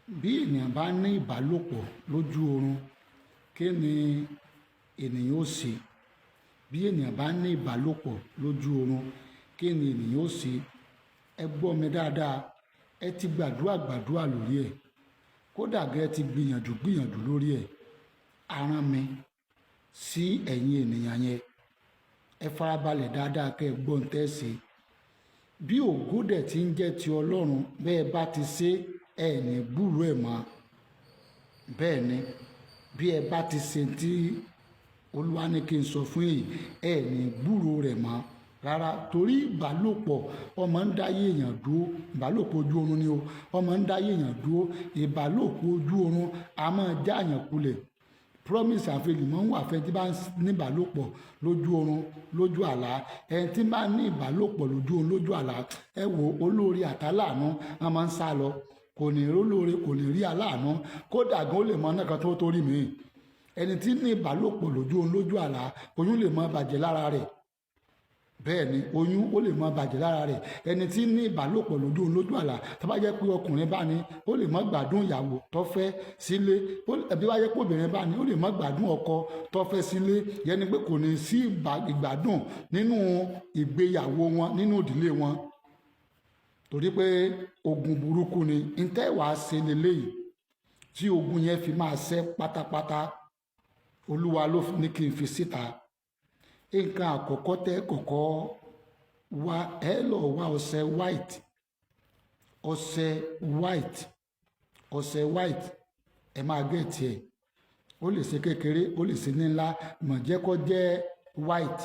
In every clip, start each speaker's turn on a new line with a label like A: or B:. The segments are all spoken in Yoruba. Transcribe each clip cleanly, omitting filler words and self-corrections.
A: bí ènìyàn bá ní ìbálòpọ̀ lójú oorun kí ni ènìyàn ó ṣe? Bí ènìyàn bá ní ìbálòpọ̀ lójú oorun kí ni ènìyàn ó ṣe? Ẹ gbọ́ mi dáadáa, ẹ ti gbàdúrà lórí ẹ̀, kódà gẹ́ ẹ ti gbìyànjú lórí ẹ̀. Arán mi sí ẹ̀yin ènìyàn yẹn, ẹ farabalẹ̀ dáadáa kẹ́ ẹ gbọ́ ń tẹ́ ṣe. Bí ògo dẹ̀ ti ń jẹ́ ti Ọlọ́run, bẹ́ẹ̀ bá ti ṣe ẹ ní gbúrò ẹ̀ mọ́. Bẹ́ẹ̀ ni, bí ẹ bá ti ṣe tí Olúwa ní kí n sọ fún yín, ẹ ní gbúrò rẹ̀ mọ́ rárá, torí ìbálòpọ̀ ọmọ ń dáyé èèyàn dúró. Ìbálòpọ̀ ojú oorun ni o, ọmọ ń dáyé èèyàn dúró. Ìbálòpọ̀ ojú oorun a máa já èèyàn kulẹ̀. Promise and faith mọ́ ń wà fẹ́ tí bá ní ìbálòpọ̀ lójú oorun lójú àlá. Ẹni tí bá ní ìbálòpọ̀ lójú oorun lójú àlá, ẹ wo olórí àtàláàánú a máa ń sá lọ, kò ní rí olóore, kò ní rí aláàánú, kódà gan ó lè mọ náà kan tó torí mi. Ẹni tí ní ìbálòpọ̀ lójú oorun lójú àlá, oyún lè máa bàjẹ́ lára rẹ̀. Bẹ́ẹ̀ ni, oyún ó lè máa bàjẹ́ lára rẹ̀. Ẹni tí ní ìbálòpọ̀ lójú oorun lójú àlá, tó bá jẹ́ pé ọkùnrin bá ní, ó lè má gbádùn ìyàwó tó fẹ́ sílé. Bí wá jẹ́ pé obìnrin bá ní, ó lè má gbádùn ọkọ tó fẹ́ sílé. Yẹn ni pé kò ní sí ìgbádùn nínú ìgbéyàwó wọn, nínú ìdílé wọn. Torí pé ogun burúkú ni. Ntẹ́ wàá ṣe leléyìí tí ogun yẹn fi máa ṣẹ́ pátápátá. Olúwa ló ní kí n fi síta. Nǹkan àkọ́kọ́ tẹ́ kọ́kọ́ wá, ẹ lọ wá ọṣẹ white, ọṣẹ white ẹ máa gẹ̀ẹ́tì ẹ̀. Ó lè ṣe kékeré, ó lè ṣe ní ńlá, mọ̀ jẹ́ kó jẹ́ white.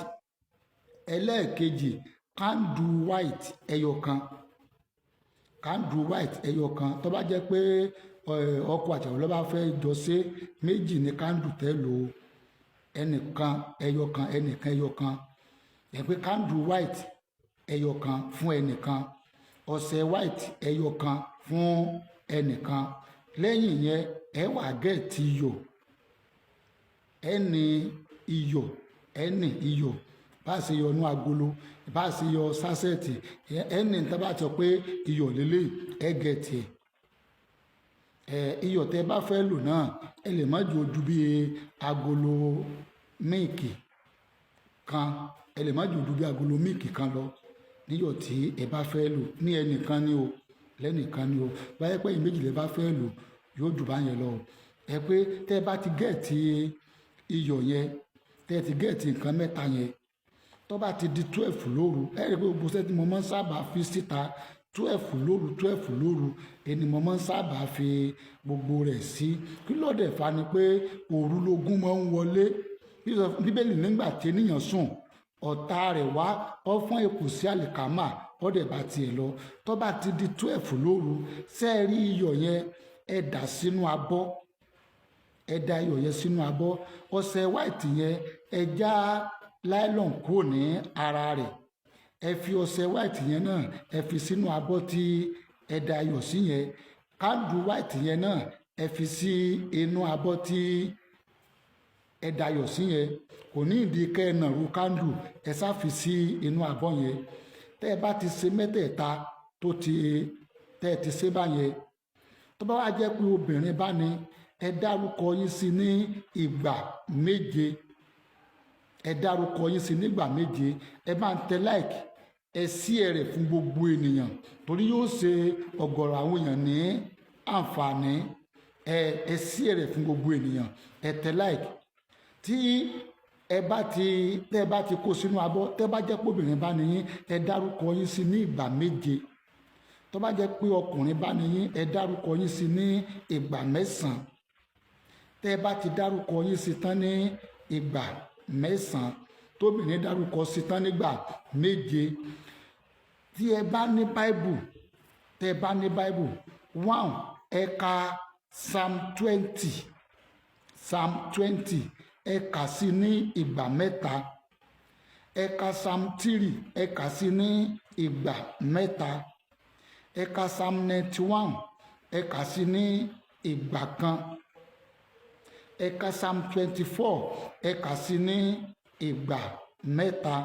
A: Ẹlẹ́ẹ̀kejì, candle white ẹyọ kan, candle white ẹyọ kan. Tó bá jẹ́ pé ọkọ àtìyàwó ló bá fẹ́ jọ ṣe, méjì ní candle tẹ́ lò ó. Ẹnìkan ẹyọ kan, ẹnìkan ẹyọ kan. Ẹ pé candle white ẹyọ kan fún ẹnìkan, ọṣẹ white ẹyọ kan fún ẹnìkan. Lẹ́yìn yẹn ẹ wá gẹ̀ẹ́tì iyọ̀, ẹni iyọ̀ bá ṣe yọ inú agolo, bá ṣe yọ sásẹ̀tì, ẹni tó bá sọ pé iyọ̀ lélẹ̀ ẹ gẹ̀ẹ́tì ẹ̀. Iyọ̀ tẹ́ bá fẹ́ lò náà ẹ lè má ju ojú bí agolo míìkì kan, ẹ lè má ju ojú bí agolo míìkì kan lọ níyọ̀ tí ẹ bá fẹ́ lò. Ní ẹnìkan ni o, lẹ́nìkan ni o. Báyẹ̀ pé ẹ̀yin méjì lẹ bá fẹ́ lò yóò jù bá yẹn lọ. Ẹ pé tẹ́ bá ti gẹ̀ẹ́tì iyọ̀ yẹn, tẹ́ ti gẹ̀ẹ́tì nǹkan mẹ́ta yẹn, tó bá ti di 12 lóru, ẹ rí pé gbogbo ṣẹ́ tí mo máa ń sábà fi síta 12 lóru ẹni mo máa ń sábà fi gbogbo rẹ̀ sí. Kí ló dẹ̀ fa ni pé òru lógún máa ń wọlé. Bíbélì nígbà tí ènìyàn sùn, ọ̀tá rẹ̀ wá ọ fún èkó sí àlìkámà, ó dẹ̀ bá tiẹ̀ lọ. Tó bá ti di 12 lóru, sẹ́ẹ̀rí iyọ̀ yẹn ẹ dà sínú abọ́, ẹ da iyọ̀ yẹn sínú abọ́. Ọṣẹ white yẹn ẹ já nylon kúrò ní ara rẹ̀. Ẹ fi ọṣẹ white yẹn náà ẹ fi sínú abọ́ tí ẹ da iyọ̀ sí yẹn. Candle white yẹn náà ẹ fi sí inú abọ́ tí ẹ da iyọ̀ sí yẹn. Kò ní ìdí kẹ́ ẹ nàró candle, ẹ sá fi sí inú abọ́ yẹn. Tẹ́ ẹ bá ti ṣe mẹ́tẹ̀ẹ̀ta tẹ́ ẹ ti ṣe báyẹn, tó bá wá jẹ́ pé obìnrin bá ní, ẹ dárúkọ yín sí ní ìgbà méje. Ẹ dárúkọ yín sí nígbà méje. Ẹ máa ń tẹ like, ẹ share rẹ̀ fún gbogbo ènìyàn torí yóò ṣe ọ̀gọ̀rọ̀ àwọn èèyàn ní àǹfààní. Ẹ share rẹ̀ fún gbogbo ènìyàn, ẹ tẹ like. Tí ẹ bá ti kó sínú abọ́, tẹ́ bá jẹ́ pé obìnrin bá ní yín, ẹ dárúkọ yín sí ní ìgbà méje. Tó bá jẹ́ pé ọkùnrin bá ní yín, ẹ dárúkọ yín sí ní ìgbà mẹ́sàn-án. Tẹ́ bá ti dárúkọ yín sí tán ní ìgbà mẹ́sàn-án, tóbìnrin dárúkọ sí tán nígbà méje. Tí ẹ bá ní Bible, tẹ́ bá ní Bible, 1 ẹ ka Psalm 20 ẹ kà sí ní ìgbà mẹ́ta. Ẹ ka Psalm 3 ẹ kà sí ní ìgbà mẹ́ta. Ẹ ka Psalm 91 ẹ kà sí ní ìgbà kan. Ẹ ka Psalm 24 ẹ kà sí ní ìgbà mẹ́ta.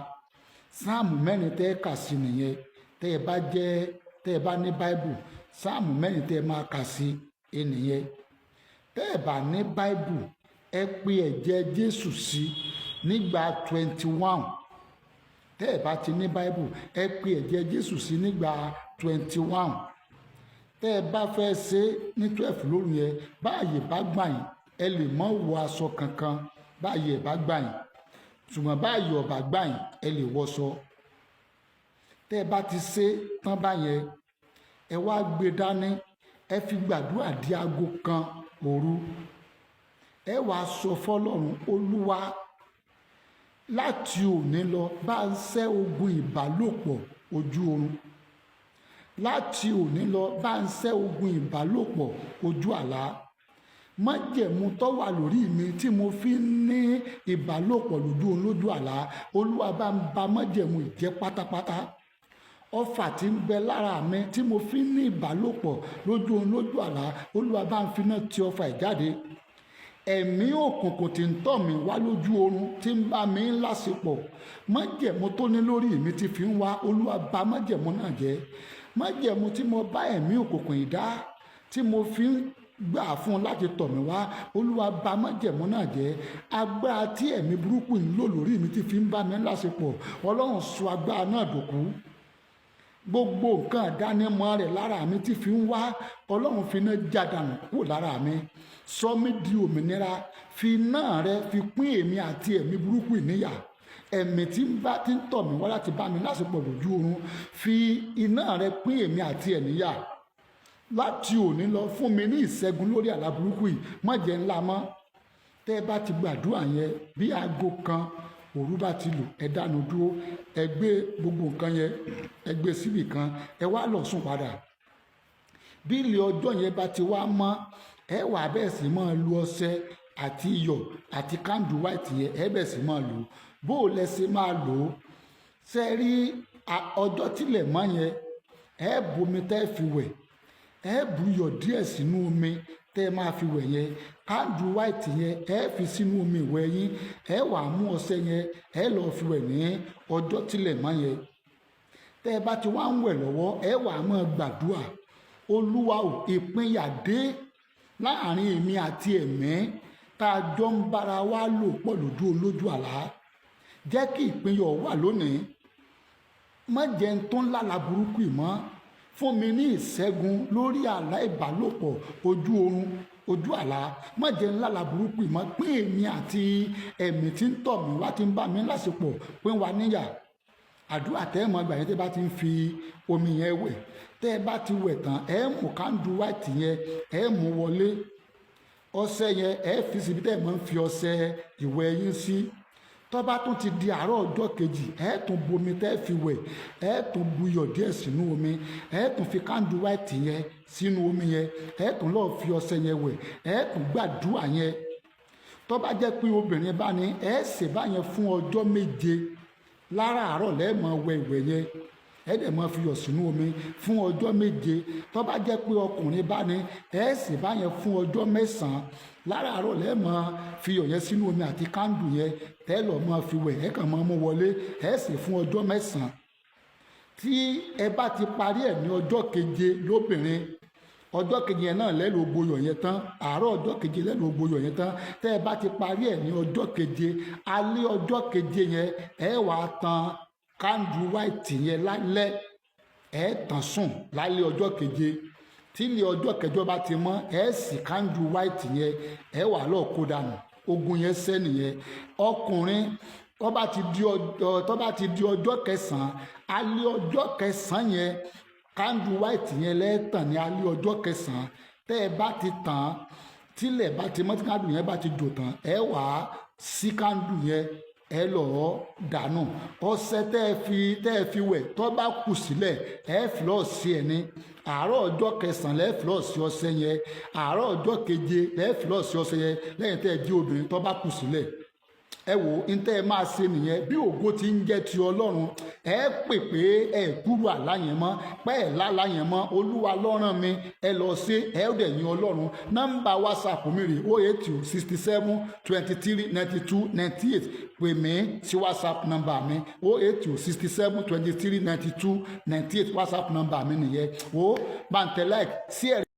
A: Sáàmù mẹ́rin tẹ́ ẹ kà sí nìyẹn. Tẹ́ ẹ bá ní Bible, sáàmù mẹ́rin tẹ́ ẹ máa kà sí ènìyàn. Tẹ́ ẹ bá ní báíbù ẹ pe ẹ̀jẹ̀ Jésù sí nígbà 21. Tẹ́ ẹ bá ti ní báíbù ẹ pe ẹ̀jẹ̀ Jésù sí nígbà 21. Tẹ́ ẹ bá fẹ́ ṣe ní 12 lóru yẹn báàyè bá gbà yín ẹ lè mọ́ wọ aṣọ kankan báàyè bá gbà yín, ṣùgbọ́n báàyè ọ̀bà gbà yín ẹ lè wọṣọ. Tẹ́ ẹ bá ti ṣe tán báyẹn ẹ wá gbé dání ẹ fi gbàdúrà di aago kan òru. Ẹ wá sọ fọ́lọ́run, Olúwa láti òní lọ bá ń ṣẹ́ ogun ìbálòpọ̀ ojú oorun. Láti òní lọ bá ń ṣẹ́ ogun ìbálòpọ̀ ojú àlá. Májẹ̀mú tó wà lórí mi tí mo fi ń ní ìbálòpọ̀ lójú oorun lójú àlá, Olúwa bá ń ba májẹ̀mú ìjẹ́ pátápátá. Ọfà tí ń bẹ lára mi tí mo fi ń ní ìbálòpọ̀ lójú oorun lójú àlá, Olúwa bá ń finá ti ọfà ìjáde. Ẹ̀mí òkùnkùn tí ń tọ̀ mí wá lójú oorun tí ń bá mi láṣepọ̀, májẹ̀mú tó ní lórí mi ti fi ń wá, Olúwa bà májẹ̀mú náà jẹ́. Májẹ̀mú tí mo bá ẹ̀mí òkùnkùn ìdá tí mo fi ń gbà fún un láti tọ̀ mí wá, Olúwa bà májẹ̀mú náà jẹ́. Agbára tí ẹ̀mí burúkú ń lò lórí mi ti fi ń bá mi láṣepọ̀, Ọlọ́run sọ agbára náà dòkú. Gbogbo nǹkan àdánimọ̀ rẹ̀ lára mi ti fi ń wá, Ọlọ́run fi iná jádànù kúrò lára mi. Sọ mí di òmìnira, fi iná rẹ fi pín èmi àti ẹ̀mí burúkú ìníyà. Ẹ̀mí tí ń tọ̀ mí wá láti bá mi láṣepọ̀ lójú oorun, fi iná rẹ pín èmi àti ẹ̀níyà. Láti òní lọ fún mi ní ìṣẹ́gun lórí àlá burúkú yìí, má jẹ́ ńlá mọ́. Tẹ́ ẹ bá ti gbàdúrà yẹn bí aago kan òru bá ti lù, ẹ dánu dúró, ẹ gbé gbogbo nǹkan yẹn ẹ gbé síbì kan, ẹ wá lọ sùn padà. Bí ilé ọjọ́ yẹn bá ti wá mọ́, ẹ wá bẹ́ẹ̀ sì máa lu ọṣẹ àti iyọ̀ àti candle white yẹn, ẹ bẹ́ẹ̀ sì máa lò ó. Bó o lẹ ṣe máa lò ó, ṣe rí ọjọ́ tílẹ̀ mọ́ yẹn ẹ bomi tẹ́ fi wẹ̀, ẹ bu iyọ̀ díẹ̀ sínú omi tẹ́ ẹ máa fi wẹ̀ yẹn, candle white yẹn ẹ fi sínú omi ìwẹ̀ yín, ẹ wá mú ọṣẹ yẹn ẹ lọ fi wẹ̀ ní ọjọ́ tílẹ̀ mọ́ yẹn. Tẹ́ ẹ bá ti wá ń wẹ̀ lọ́wọ́ ẹ wá máa gbàdúrà, Olúwa ò, ìpínyà dé láàrin èmi àti ẹ̀mí tá a jọ ń bára wa lò pọ̀ lójú àlá. Jẹ́ kí ìpínyà wà lónìí. Má jẹ́ ń tó ńlá la burúkú ìmọ̀. Fún mi ní ìṣẹ́gun lórí àlá ìbálòpọ̀ ojú oorun ojú àlá. Má jẹ́ ńlá la burúkú ìmọ̀. Pín èmi àti ẹ̀mí tí ń tọ̀ mí wá tí ń bá mi láṣepọ̀, pín wa níyà. Àdúrà tẹ́ ẹ mọ̀ gbà yẹn tẹ́ bá ti ń fi omi yẹn wẹ̀. Tẹ́ ẹ bá ti wẹ̀ tán ẹ mú candle white yẹn ẹ mú wọlé. Ọṣẹ yẹn ẹ fi síbi tẹ́ ẹ máa ń fi ọṣẹ ìwẹ̀ yín sí. Tó bá tún ti di àárọ̀ ọjọ́ kejì ẹ tún bomi tẹ́ fi wẹ̀, ẹ tún bu iyọ̀ díẹ̀ sínú omi, ẹ tún fi candle white yẹn sínú omi yẹn, ẹ tún lọ́ọ́ fi ọṣẹ yẹn wẹ̀, ẹ tún gbàdúrà yẹn. Tó bá jẹ́ pé obìnrin bá ní ẹ ṣe báyẹn fún ọjọ́ 7 láràárọ̀ lẹ́ẹ̀mọ́ wẹ̀ ìwẹ̀ yẹn, ẹ dẹ̀ máa fi iyọ̀ sínú omi fún ọjọ́ 7. Tó bá jẹ́ pé ọkùnrin bá ní ẹ ṣe báyẹn fún ọjọ́ 9 láràárọ̀ lẹ́ẹ̀mọ́ fi iyọ̀ yẹn sínú omi àti kándù yẹn tẹ́ lọ́ọ́ máa fi wẹ̀, ẹ kàn máa mú wọlé ẹ ṣe fún ọjọ́ 9. Tí ẹ bá ti parí ẹ̀ ní ọjọ́ 7 lóbìnrin, ọjọ́ 7 yẹn náà lẹ́nu ogboyọ̀ yẹn tán, àárọ̀ ọjọ́ 7 lẹ́nu ogboyọ̀ yẹn tán. Tẹ́ ẹ bá ti parí ẹ̀ ní ọjọ́ 7, alẹ́ ọjọ́ 7 yẹn ẹ wàá tan candle white yẹn lálẹ́, ẹ tàn sùn lálẹ́ ọjọ́ 7. Tí ilé ọjọ́ 7 bá ti mọ́ ẹ sì candle white yẹn ẹ wà lọ́ọ́ kó dànù, ogun yẹn sẹ́ nìyẹn. Ọkùnrin tó bá ti di ọjọ́ 9, alẹ́ ọjọ́ 9 yẹn candle white yẹn lẹ́ẹ̀tàn ní alẹ́ ọjọ́ 9. Tẹ́ ẹ bá ti tàn, tílẹ̀ bá ti mọ́ tí candle yẹn bá ti jò tán ẹ wà á sí candle yẹn ẹ lọ́ọ́ dànù. Ọṣẹ tẹ́ ẹ fi wẹ̀ tó bá kù sílẹ̀ ẹ fi lọ́ọ́ sí ẹni. Àárọ̀ ọjọ́ 9 lẹ́ẹ̀ fi lọ́ọ́ sí ọṣẹ yẹn, àárọ̀ ọjọ́ 7 lẹ́ẹ̀ fi lọ́ọ́ sí ọṣẹ yẹn lẹ́yìn tẹ́ ẹ jí obìnrin tó bá kù sílẹ̀. Ẹ wò ó, ntẹ́ ẹ máa ṣe nìyẹn. Bí ògo ti ń jẹ́ ti Ọlọ́run, ẹ pè pé ẹ kúrò àlá yẹn mọ́, pẹ́ ẹ̀ lálá yẹn mọ́, Olúwa ló rán mi, ẹ lọ sí ẹ ó dẹ̀ yin Ọlọ́run. Nọ́mbà WhatsApp mi rè 080 67 23 92 98. Pè mí sí WhatsApp nọ́mbà mi 080 67 23 92 98. WhatsApp nọ́mbà mi nìyẹn. Ó bá ń tẹ like sí ẹ̀rí.